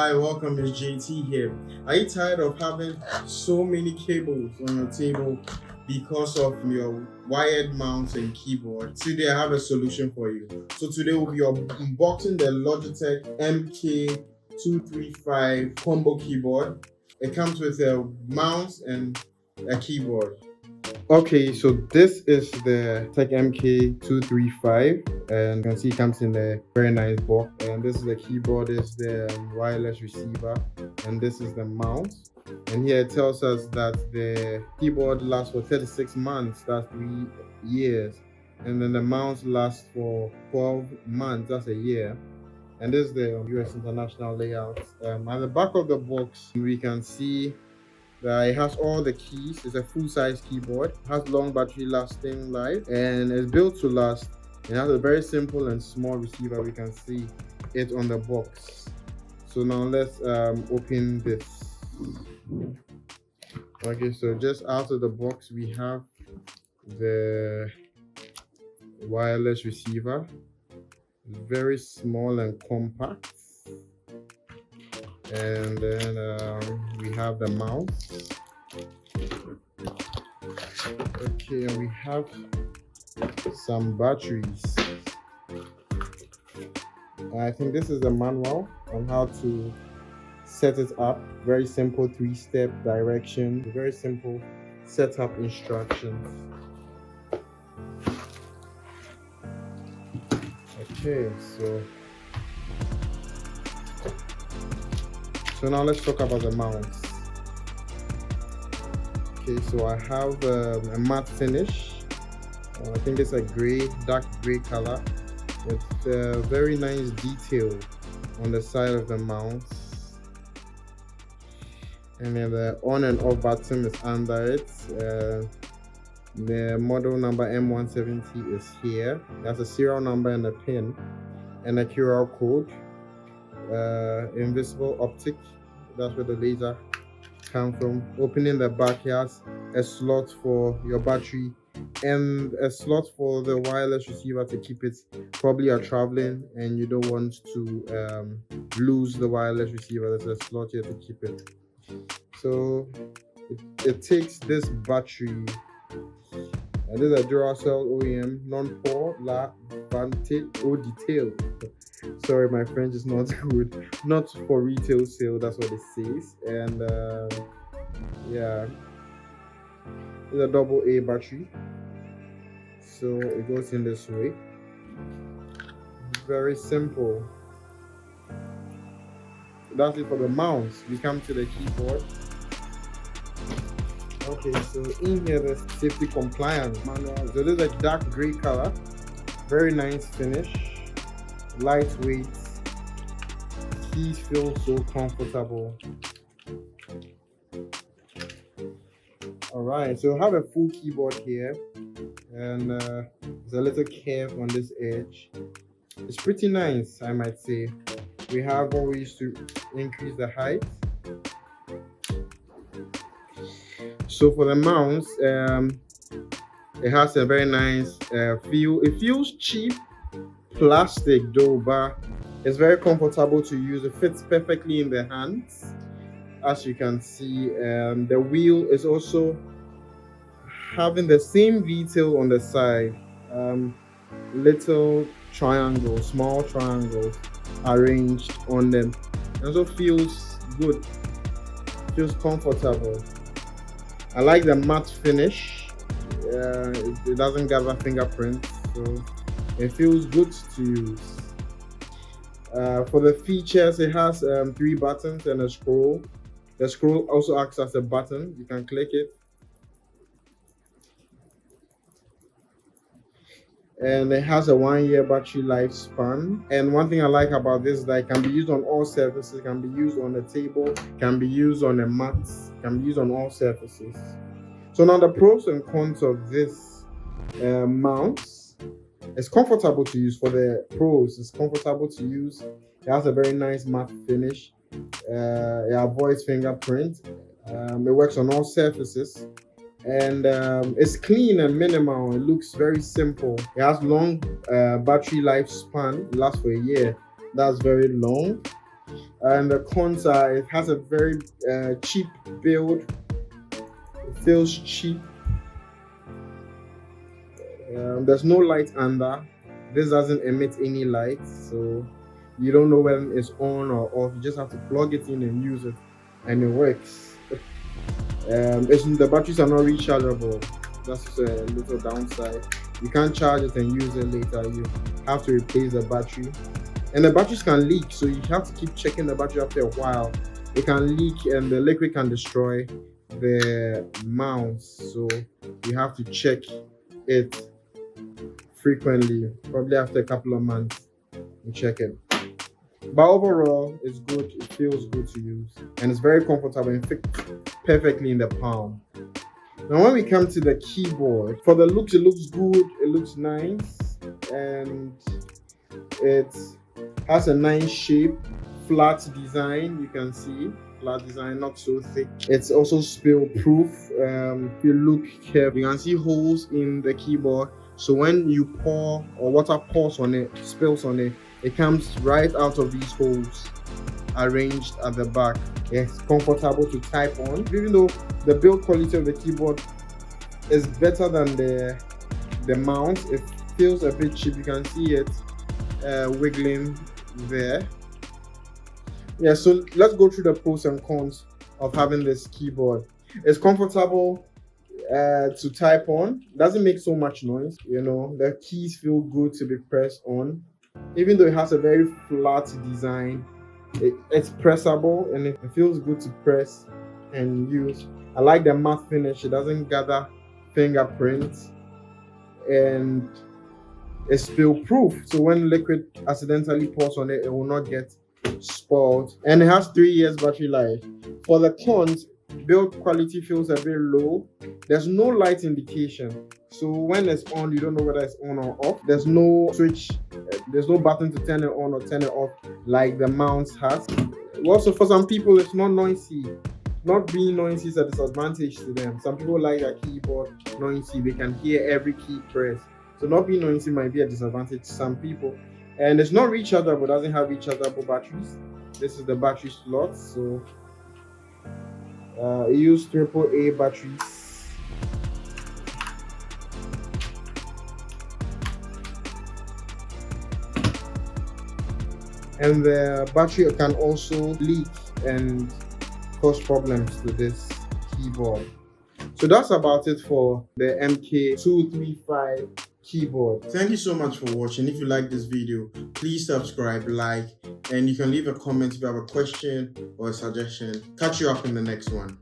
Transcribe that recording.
Hi, welcome. It's JT here. Are you tired of having so many cables on your table because of your wired mouse and keyboard? Today I have a solution for you. So today we'll be unboxing the Logitech MK235 combo keyboard. It comes with a mouse and a keyboard. Okay, so this is the Tech MK235, and you can see it comes in a very nice box. And this is the keyboard, is the wireless receiver, and this is the mouse. And here it tells us that the keyboard lasts for 36 months, that's 3 years. And then the mouse lasts for 12 months, that's a year. And this is the US International layout. At the back of the box, we can see it has all the keys. It's a full-size keyboard. It has long battery lasting life and it's built to last. It has a very simple and small receiver. We can see it on the box. So now let's open this. Okay, so just out of the box we have the wireless receiver. It's very small and compact. And then we have the mouse. Okay, and we have some batteries. I think this is the manual on how to set it up. Very simple 3-step direction, very simple setup instructions. Okay, so now let's talk about the mouse. Okay, so I have a matte finish. I think it's a dark gray color with very nice detail on the side of the mouse. And then the on and off button is under it. The model number M170 is here. There's a serial number and a pin and a QR code. Invisible optic, that's where the laser comes from. Opening the back, it has a slot for your battery and a slot for the wireless receiver to keep it. Probably you're traveling and you don't want to lose the wireless receiver. There's a slot here to keep it. So it takes this battery. This is a Duracell OEM non-pore la vantage au detail. Sorry, my French is not good. Not for retail sale, that's what it says. And yeah, it's a AA battery. So it goes in this way. Very simple. That's it for the mouse. We come to the keyboard. Okay, so in here there's safety compliance manual. So this is a dark gray color. Very nice finish. Lightweight. Keys feel so comfortable. Alright, so I have a full keyboard here, and there's a little curve on this edge. It's pretty nice, I might say. We have what we used to increase the height. So for the mouse, it has a very nice feel. It feels cheap plastic though, but it's very comfortable to use. It fits perfectly in the hands, as you can see. The wheel is also having the same detail on the side. Little triangles, small triangles arranged on them. It also feels good, feels comfortable. I like the matte finish. It doesn't gather fingerprints, so it feels good to use. For the features, it has 3 buttons and a scroll. The scroll also acts as a button. You can click it. And it has a 1-year battery lifespan. And one thing I like about this is that it can be used on all surfaces. It can be used on the table, can be used on a mat, can be used on all surfaces. So now the pros and cons of this mouse. It's comfortable to use. For the pros, it's comfortable to use. It has a very nice matte finish. It avoids fingerprint. It works on all surfaces. And it's clean and minimal. It looks very simple. It has long battery lifespan. It lasts for a year. That's very long. And the cons are it has a very cheap build. It feels cheap. There's no light under. This doesn't emit any light, so you don't know when it's on or off. You just have to plug it in and use it, and it works. The batteries are not rechargeable. That's a little downside. You can't charge it and use it later. You have to replace the battery, and the batteries can leak, so you have to keep checking the battery after a while. It can leak, and the liquid can destroy the mounts, so you have to check it frequently, probably after a couple of months. You check it. But overall, it's good. It feels good to use, and it's very comfortable and fits perfectly in the palm. Now, when we come to the keyboard, for the looks, it looks good. It looks nice, and it has a nice shape, flat design. You can see flat design, not so thick. It's also spill proof. If you look carefully, you can see holes in the keyboard. So when you pour or water pours on it, spills on it, it comes right out of these holes arranged at the back. It's comfortable to type on, even though the build quality of the keyboard is better than the mount. It feels a bit cheap. You can see it wiggling there. Yeah, so let's go through the pros and cons of having this keyboard. It's comfortable to type on. Doesn't make so much noise. The keys feel good to be pressed on, even though it has a very flat design. It's pressable and it feels good to press and use. I like the matte finish. It doesn't gather fingerprints, and it's spill proof, so when liquid accidentally pours on it, it will not get spoiled. And it has 3 years battery life. For the cons, build quality feels a bit low. There's no light indication, so when it's on, you don't know whether it's on or off. There's no switch, there's no button to turn it on or turn it off like the mounts has. Also, for some people, it's not noisy. Not being noisy is a disadvantage to them. Some people like a keyboard noisy. They can hear every key press. So not being noisy might be a disadvantage to some people. And it's not rechargeable. It doesn't have rechargeable batteries. This is the battery slot. So it uses AAA batteries. And the battery can also leak and cause problems to this keyboard. So that's about it for the MK235 keyboard. Thank you so much for watching. If you like this video, please subscribe, like, and you can leave a comment if you have a question or a suggestion. Catch you up in the next one.